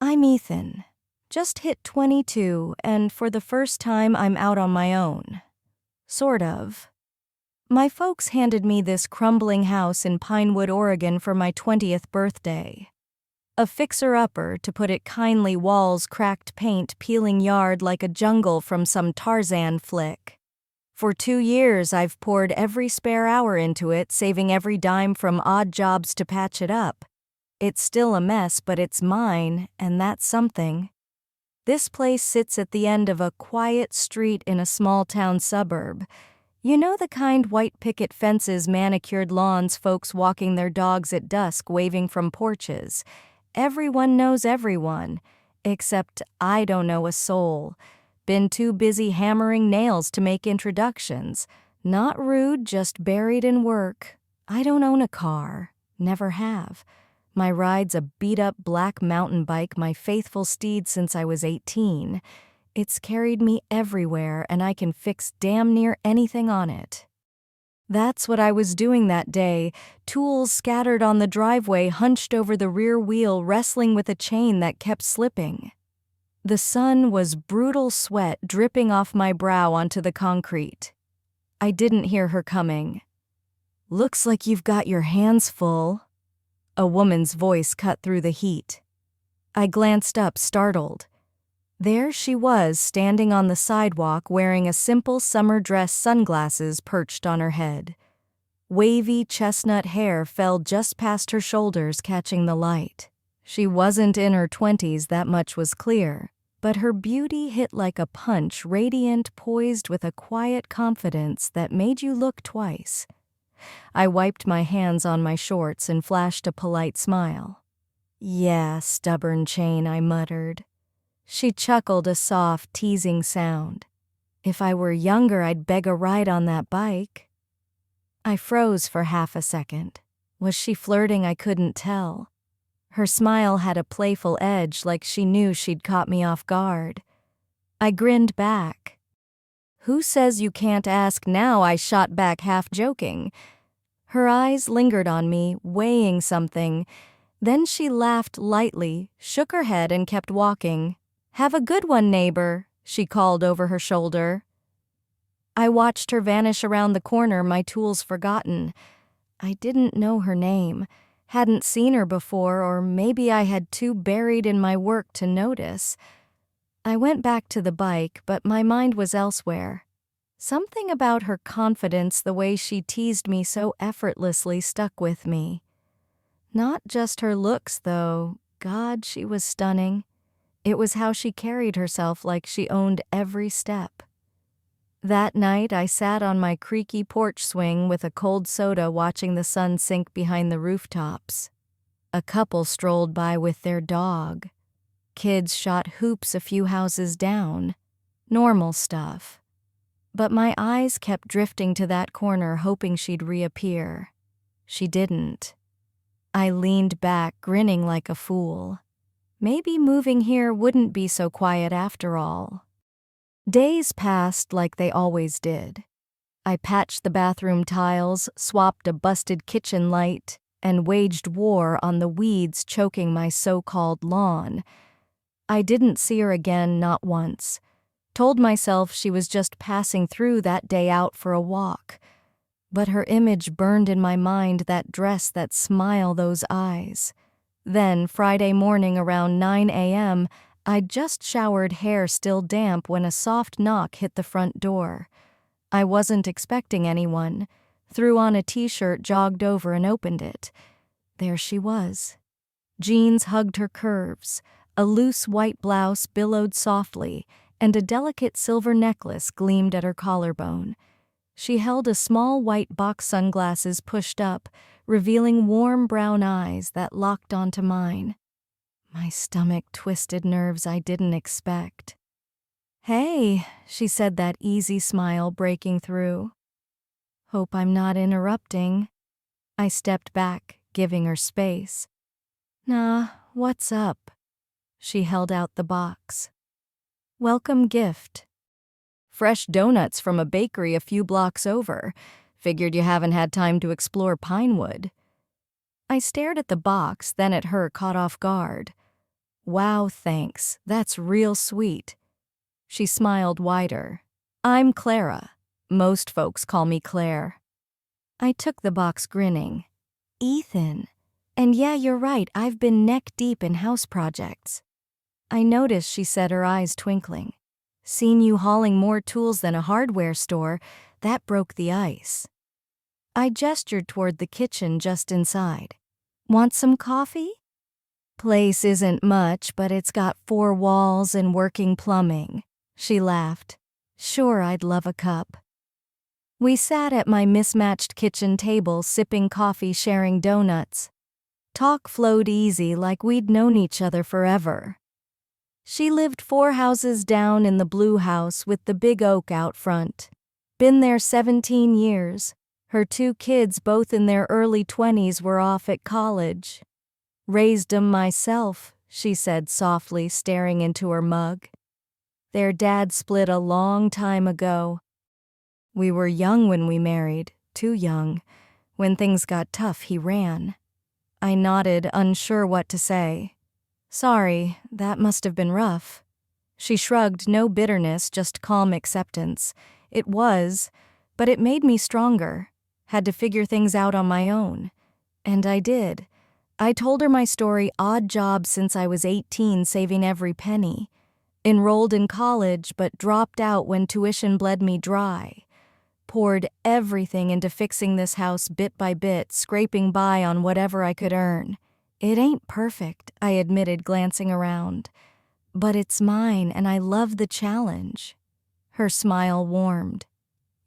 I'm Ethan. Just hit 22, and for the first time I'm out on my own. Sort of. My folks handed me this crumbling house in Pinewood, Oregon for my 20th birthday. A fixer-upper, to put it kindly, walls, cracked paint, peeling yard like a jungle from some Tarzan flick. For 2 years I've poured every spare hour into it, saving every dime from odd jobs to patch it up. It's still a mess, but it's mine, and that's something. This place sits at the end of a quiet street in a small-town suburb. You know, the kind white picket fences, manicured lawns, folks walking their dogs at dusk, waving from porches. Everyone knows everyone, except I don't know a soul. Been too busy hammering nails to make introductions. Not rude, just buried in work. I don't own a car. Never have. My ride's a beat-up black mountain bike, my faithful steed since I was 18. It's carried me everywhere, and I can fix damn near anything on it. That's what I was doing that day, tools scattered on the driveway, hunched over the rear wheel, wrestling with a chain that kept slipping. The sun was brutal sweat dripping off my brow onto the concrete. I didn't hear her coming. "Looks like you've got your hands full." A woman's voice cut through the heat. I glanced up, startled. There she was, standing on the sidewalk, wearing a simple summer dress, sunglasses perched on her head. Wavy chestnut hair fell just past her shoulders, catching the light. She wasn't in her 20s, that much was clear, but her beauty hit like a punch, radiant, poised with a quiet confidence that made you look twice. I wiped my hands on my shorts and flashed a polite smile. "Yeah, stubborn chain," I muttered. She chuckled, a soft, teasing sound. "If I were younger, I'd beg a ride on that bike." I froze for half a second. Was she flirting? I couldn't tell. Her smile had a playful edge, like she knew she'd caught me off guard. I grinned back. "Who says you can't ask now?" I shot back, half joking. Her eyes lingered on me, weighing something. Then she laughed lightly, shook her head, and kept walking. "Have a good one, neighbor," she called over her shoulder. I watched her vanish around the corner, my tools forgotten. I didn't know her name, hadn't seen her before, or maybe I had too buried in my work to notice. I went back to the bike, but my mind was elsewhere. Something about her confidence, the way she teased me so effortlessly, stuck with me. Not just her looks, though. God, she was stunning. It was how she carried herself, like she owned every step. That night, I sat on my creaky porch swing with a cold soda, watching the sun sink behind the rooftops. A couple strolled by with their dog. Kids shot hoops a few houses down. Normal stuff. But my eyes kept drifting to that corner, hoping she'd reappear. She didn't. I leaned back, grinning like a fool. Maybe moving here wouldn't be so quiet after all. Days passed like they always did. I patched the bathroom tiles, swapped a busted kitchen light, and waged war on the weeds choking my so-called lawn. I didn't see her again, not once. Told myself she was just passing through that day, out for a walk. But her image burned in my mind, that dress, that smile, those eyes. Then, Friday morning around 9 a.m., I'd just showered, hair still damp, when a soft knock hit the front door. I wasn't expecting anyone. Threw on a t-shirt, jogged over, and opened it. There she was. Jeans hugged her curves. A loose white blouse billowed softly, and a delicate silver necklace gleamed at her collarbone. She held a small white box sunglasses pushed up, revealing warm brown eyes that locked onto mine. My stomach twisted, nerves I didn't expect. "Hey," she said, that easy smile breaking through. "Hope I'm not interrupting." I stepped back, giving her space. "Nah, what's up?" She held out the box. "Welcome gift. Fresh donuts from a bakery a few blocks over. Figured you haven't had time to explore Pinewood." I stared at the box, then at her, caught off guard. Wow, thanks. That's real sweet. She smiled wider. I'm Clara. Most folks call me Claire. I took the box grinning. Ethan. And yeah, you're right, I've been neck deep in house projects. I noticed she said, her eyes twinkling. Seen you hauling more tools than a hardware store. That broke the ice. I gestured toward the kitchen just inside. Want some coffee? Place isn't much, but it's got 4 walls and working plumbing. She laughed. Sure, I'd love a cup. We sat at my mismatched kitchen table sipping coffee, sharing donuts. Talk flowed easy like we'd known each other forever. She lived 4 houses down in the blue house with the big oak out front. Been there 17 years. Her 2 kids, both in their early 20s, were off at college. Raised 'em myself, she said softly, staring into her mug. Their dad split a long time ago. We were young when we married, too young. When things got tough, he ran. I nodded, unsure what to say. Sorry, that must have been rough. She shrugged, no bitterness, just calm acceptance. It was, but it made me stronger. Had to figure things out on my own. And I did. I told her my story, odd job since I was 18, saving every penny. Enrolled in college, but dropped out when tuition bled me dry. Poured everything into fixing this house bit by bit, scraping by on whatever I could earn. It ain't perfect, I admitted, glancing around. But it's mine, and I love the challenge. Her smile warmed.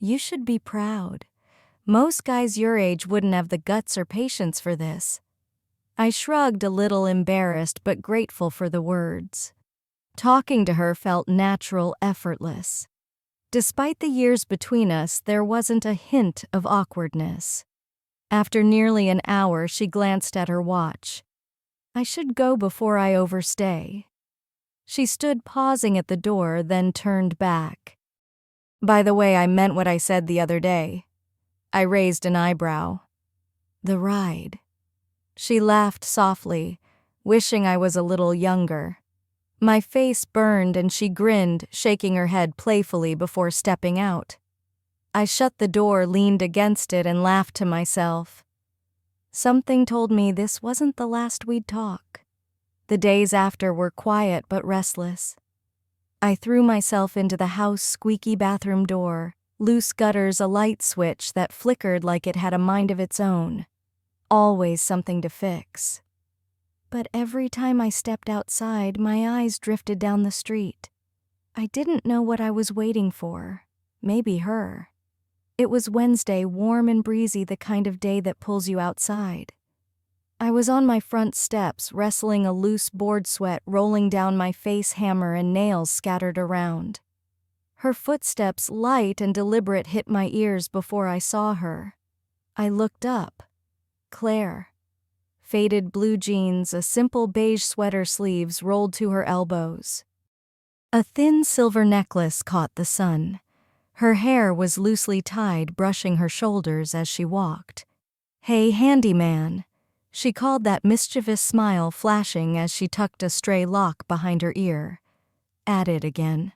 You should be proud. Most guys your age wouldn't have the guts or patience for this. I shrugged, a little embarrassed but grateful for the words. Talking to her felt natural, effortless. Despite the years between us, there wasn't a hint of awkwardness. After nearly an hour, she glanced at her watch. I should go before I overstay. She stood pausing at the door, then turned back. By the way, I meant what I said the other day. I raised an eyebrow. The ride. She laughed softly, wishing I was a little younger. My face burned and she grinned, shaking her head playfully before stepping out. I shut the door, leaned against it, and laughed to myself. Something told me this wasn't the last we'd talk. The days after were quiet but restless. I threw myself into the house squeaky bathroom door, loose gutters, a light switch that flickered like it had a mind of its own. Always something to fix. But every time I stepped outside, my eyes drifted down the street. I didn't know what I was waiting for. Maybe her. It was Wednesday, warm and breezy, the kind of day that pulls you outside. I was on my front steps, wrestling a loose board sweat rolling down my face, hammer and nails scattered around. Her footsteps, light and deliberate, hit my ears before I saw her. I looked up. Claire. Faded blue jeans, a simple beige sweater, sleeves rolled to her elbows. A thin silver necklace caught the sun. Her hair was loosely tied, brushing her shoulders as she walked. Hey, handyman. She called, that mischievous smile flashing as she tucked a stray lock behind her ear. At it again.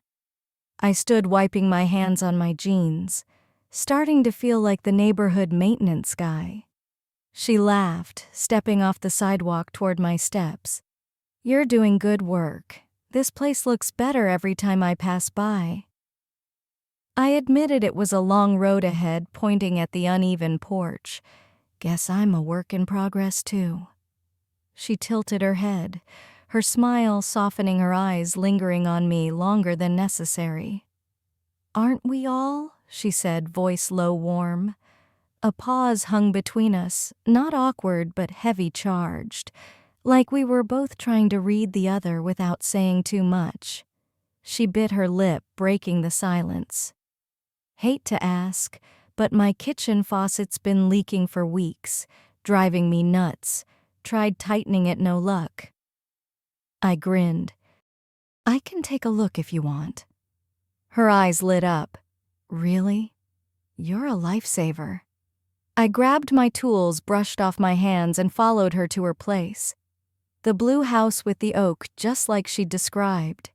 I stood wiping my hands on my jeans, starting to feel like the neighborhood maintenance guy. She laughed, stepping off the sidewalk toward my steps. You're doing good work. This place looks better every time I pass by. I admitted it was a long road ahead, pointing at the uneven porch. Guess I'm a work in progress too. She tilted her head, her smile softening, her eyes lingering on me longer than necessary. Aren't we all? She said, voice low, warm. A pause hung between us, not awkward but heavy-charged, like we were both trying to read the other without saying too much. She bit her lip, breaking the silence. Hate to ask, but my kitchen faucet's been leaking for weeks, driving me nuts. Tried tightening it, no luck. I grinned. I can take a look if you want. Her eyes lit up. Really? You're a lifesaver. I grabbed my tools, brushed off my hands, and followed her to her place. The blue house with the oak, just like she'd described.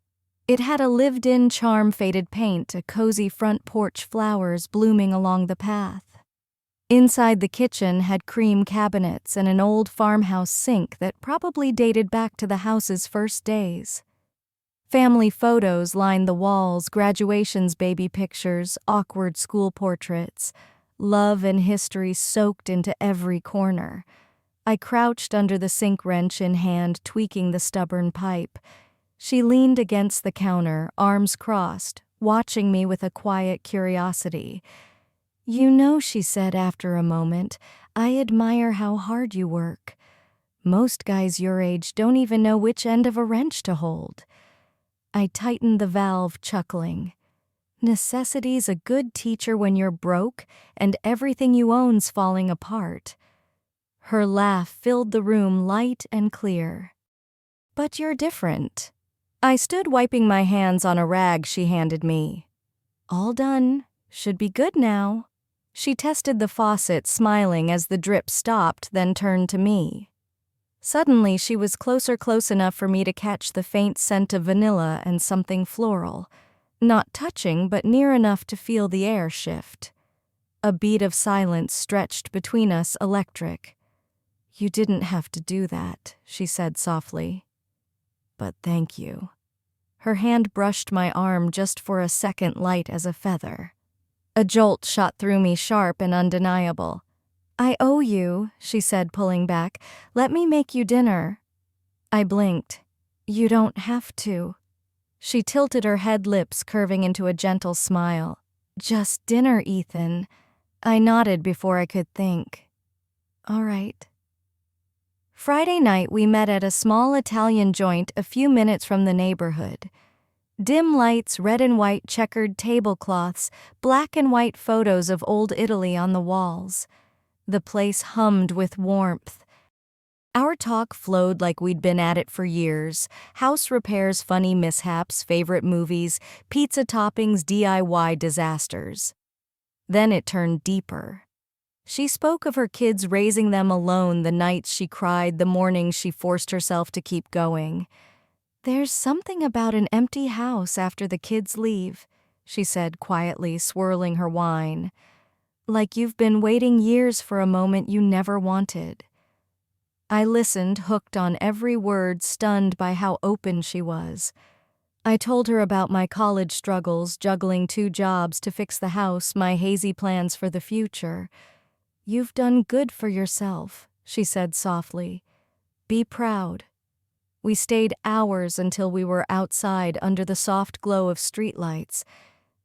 It had a lived-in charm, faded paint, a cozy front porch, flowers blooming along the path. Inside the kitchen had cream cabinets and an old farmhouse sink that probably dated back to the house's first days. Family photos lined the walls, graduations, baby pictures, awkward school portraits. Love and history soaked into every corner. I crouched under the sink, wrench in hand, tweaking the stubborn pipe. She leaned against the counter, arms crossed, watching me with a quiet curiosity. "You know," she said after a moment, "I admire how hard you work. Most guys your age don't even know which end of a wrench to hold." I tightened the valve, chuckling. Necessity's a good teacher when you're broke and everything you own's falling apart. Her laugh filled the room, light and clear. "But you're different." I stood, wiping my hands on a rag she handed me. "All done. Should be good now." She tested the faucet, smiling as the drip stopped, then turned to me. Suddenly, she was close enough for me to catch the faint scent of vanilla and something floral. Not touching, but near enough to feel the air shift. A beat of silence stretched between us, electric. "You didn't have to do that," she said softly. "But thank you." Her hand brushed my arm just for a second, light as a feather. A jolt shot through me, sharp and undeniable. "I owe you," she said, pulling back. "Let me make you dinner." I blinked. "You don't have to." She tilted her head, lips curving into a gentle smile. "Just dinner, Ethan." I nodded before I could think. "All right." Friday night, we met at a small Italian joint a few minutes from the neighborhood. Dim lights, red and white checkered tablecloths, black and white photos of old Italy on the walls. The place hummed with warmth. Our talk flowed like we'd been at it for years. House repairs, funny mishaps, favorite movies, pizza toppings, DIY disasters. Then it turned deeper. She spoke of her kids, raising them alone, the nights she cried, the mornings she forced herself to keep going. "There's something about an empty house after the kids leave," she said quietly, swirling her wine. "Like you've been waiting years for a moment you never wanted." I listened, hooked on every word, stunned by how open she was. I told her about my college struggles, juggling 2 jobs to fix the house, my hazy plans for the future. "You've done good for yourself," she said softly. "Be proud." We stayed hours until we were outside under the soft glow of streetlights.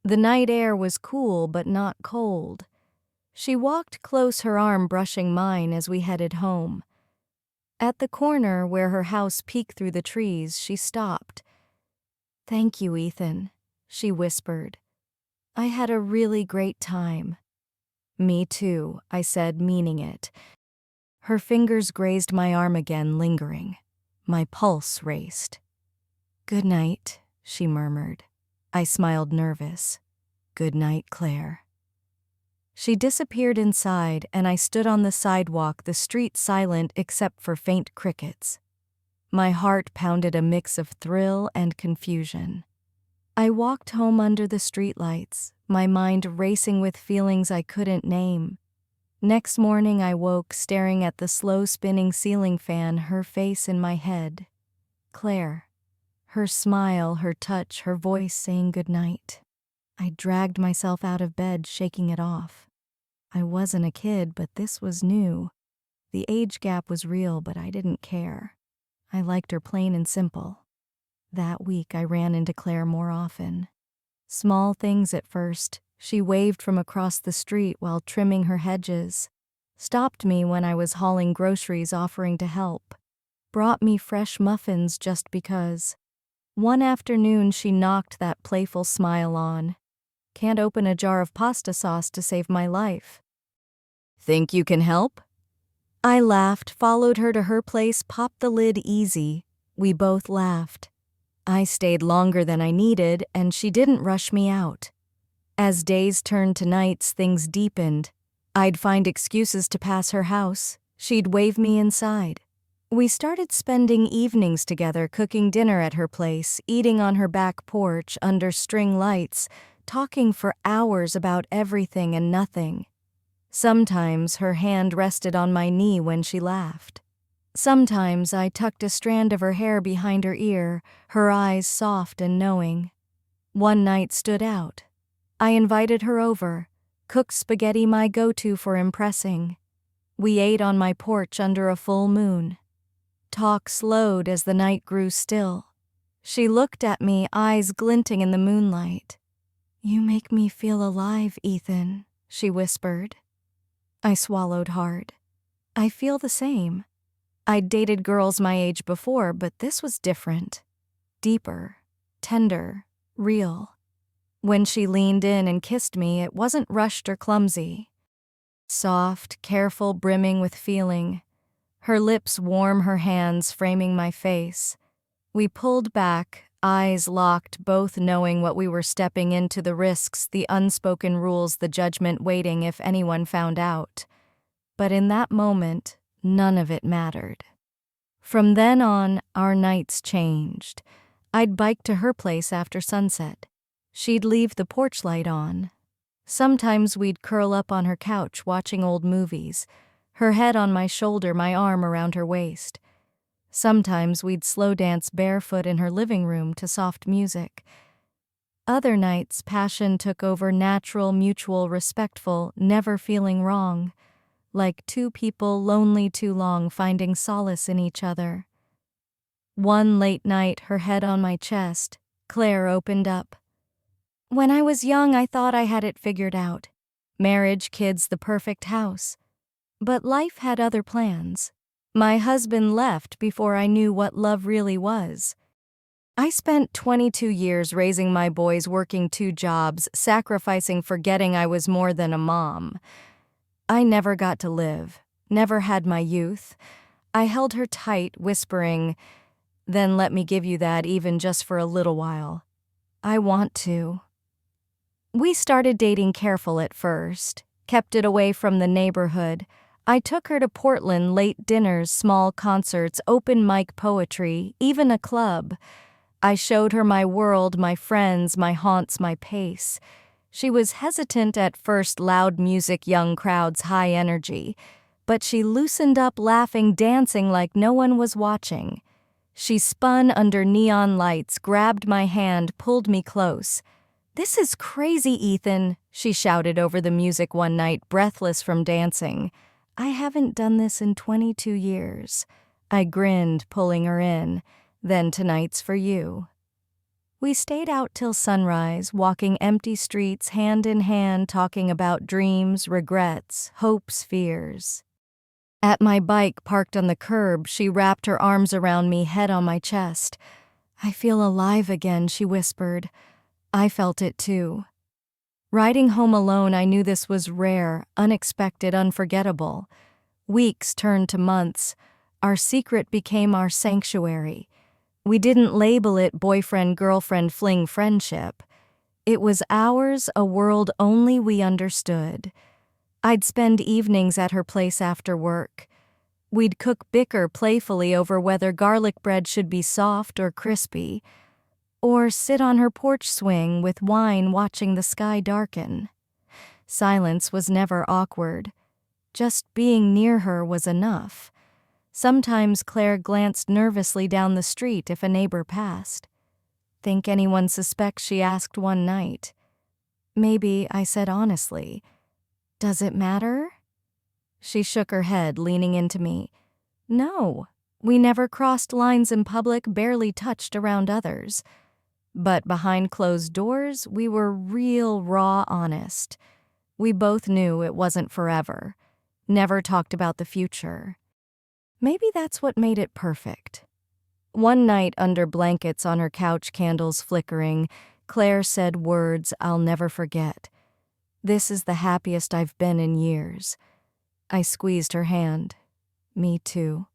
The night air was cool but not cold. She walked close, her arm brushing mine as we headed home. At the corner where her house peeked through the trees, she stopped. "Thank you, Ethan," she whispered. "I had a really great time." "Me too," I said, meaning it. Her fingers grazed my arm again, lingering. My pulse raced. "Good night," she murmured. I smiled, nervous. "Good night, Claire." She disappeared inside, and I stood on the sidewalk, the street silent except for faint crickets. My heart pounded, a mix of thrill and confusion. I walked home under the streetlights, my mind racing with feelings I couldn't name. Next morning I woke staring at the slow-spinning ceiling fan, her face in my head. Claire. Her smile, her touch, her voice saying goodnight. I dragged myself out of bed, shaking it off. I wasn't a kid, but this was new. The age gap was real, but I didn't care. I liked her plain and simple. That week I ran into Claire more often. Small things at first. She waved from across the street while trimming her hedges, stopped me when I was hauling groceries, offering to help, brought me fresh muffins just because. One afternoon she knocked that playful smile on. "Can't open a jar of pasta sauce to save my life." "Think you can help?" I laughed, followed her to her place, popped the lid easy. We both laughed. I stayed longer than I needed, and she didn't rush me out. As days turned to nights, things deepened. I'd find excuses to pass her house. She'd wave me inside. We started spending evenings together cooking dinner at her place, eating on her back porch under string lights, talking for hours about everything and nothing. Sometimes her hand rested on my knee when she laughed. Sometimes I tucked a strand of her hair behind her ear, her eyes soft and knowing. One night stood out. I invited her over, cooked spaghetti, my go-to for impressing. We ate on my porch under a full moon. Talk slowed as the night grew still. She looked at me, eyes glinting in the moonlight. "You make me feel alive, Ethan," she whispered. I swallowed hard. I feel the same. I'd dated girls my age before, but this was different. Deeper, tender, real. When she leaned in and kissed me, it wasn't rushed or clumsy. Soft, careful, brimming with feeling. Her lips warm, her hands framing my face. We pulled back, eyes locked, both knowing what we were stepping into, the risks, the unspoken rules, the judgment waiting if anyone found out. But in that moment, none of it mattered. From then on, our nights changed. I'd bike to her place after sunset. She'd leave the porch light on. Sometimes we'd curl up on her couch watching old movies, her head on my shoulder, my arm around her waist. Sometimes we'd slow dance barefoot in her living room to soft music. Other nights, passion took over, natural, mutual, respectful, never feeling wrong. Like two people lonely too long, finding solace in each other. One late night, her head on my chest, Claire opened up. "When I was young, I thought I had it figured out. Marriage, kids, the perfect house. But life had other plans. My husband left before I knew what love really was. I spent 22 years raising my boys, working 2 jobs, sacrificing, forgetting I was more than a mom. I never got to live, never had my youth. I held her tight, whispering, 'Then let me give you that, even just for a little while. I want to.' We started dating careful at first, kept it away from the neighborhood. I took her to Portland, late dinners, small concerts, open mic poetry, even a club. I showed her my world, my friends, my haunts, my pace. She was hesitant at first, loud music, young crowds, high energy. But she loosened up, laughing, dancing like no one was watching. She spun under neon lights, grabbed my hand, pulled me close. "This is crazy, Ethan," she shouted over the music one night, breathless from dancing. "I haven't done this in 22 years. I grinned, pulling her in. "Then tonight's for you." We stayed out till sunrise, walking empty streets, hand in hand, talking about dreams, regrets, hopes, fears. At my bike parked on the curb, she wrapped her arms around me, head on my chest. "I feel alive again," she whispered. I felt it too. Riding home alone, I knew this was rare, unexpected, unforgettable. Weeks turned to months. Our secret became our sanctuary. We didn't label it boyfriend, girlfriend, fling, friendship. It was ours, a world only we understood. I'd spend evenings at her place after work. We'd cook, bicker playfully over whether garlic bread should be soft or crispy, or sit on her porch swing with wine, watching the sky darken. Silence was never awkward. Just being near her was enough. Sometimes Claire glanced nervously down the street if a neighbor passed. "Think anyone suspects?" she asked one night. "Maybe," I said honestly. "Does it matter?" She shook her head, leaning into me. "No, we never crossed lines in public, barely touched around others. But behind closed doors, we were real, raw, honest. We both knew it wasn't forever. Never talked about the future. Maybe that's what made it perfect." One night, under blankets on her couch, candles flickering, Claire said words I'll never forget. "This is the happiest I've been in years." I squeezed her hand. Me too.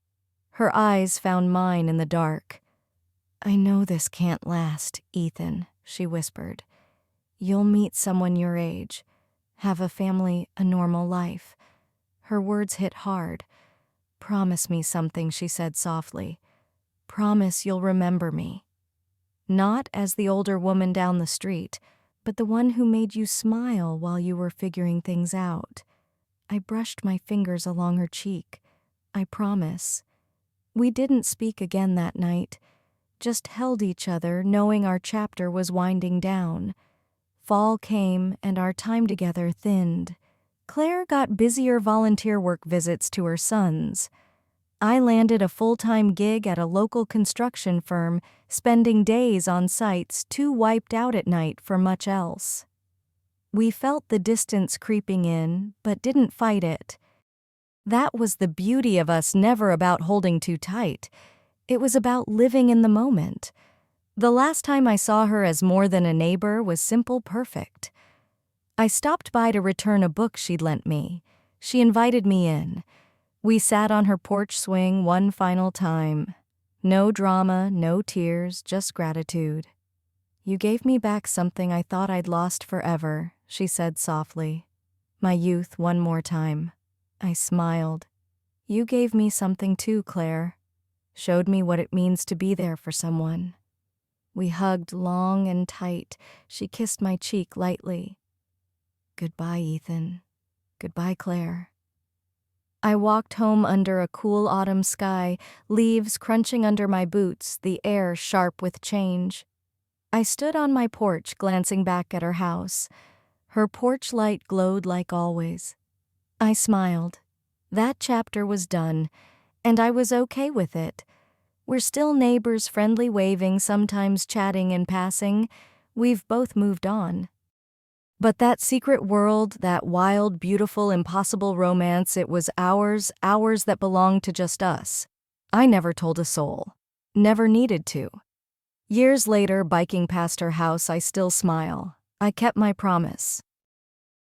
Her eyes found mine in the dark. "I know this can't last, Ethan," she whispered. "You'll meet someone your age, have a family, a normal life." Her words hit hard. Promise me something, she said softly. Promise you'll remember me. Not as the older woman down the street, but the one who made you smile while you were figuring things out. I brushed my fingers along her cheek. I promise. We didn't speak again that night, just held each other, knowing our chapter was winding down. Fall came and our time together thinned. Claire got busier volunteer work visits to her sons. I landed a full-time gig at a local construction firm, spending days on sites too wiped out at night for much else. We felt the distance creeping in, but didn't fight it. That was the beauty of us, never about holding too tight. It was about living in the moment. The last time I saw her as more than a neighbor was simple perfect. I stopped by to return a book she'd lent me. She invited me in. We sat on her porch swing one final time. No drama, no tears, just gratitude. You gave me back something I thought I'd lost forever, she said softly. My youth one more time. I smiled. You gave me something too, Claire. Showed me what it means to be there for someone. We hugged long and tight. She kissed my cheek lightly. Goodbye, Ethan. Goodbye, Claire. I walked home under a cool autumn sky, leaves crunching under my boots, the air sharp with change. I stood on my porch, glancing back at her house. Her porch light glowed like always. I smiled. That chapter was done, and I was okay with it. We're still neighbors, friendly waving, sometimes chatting in passing. We've both moved on. But that secret world, that wild, beautiful, impossible romance, it was ours that belonged to just us. I never told a soul. Never needed to. Years later, biking past her house, I still smile. I kept my promise.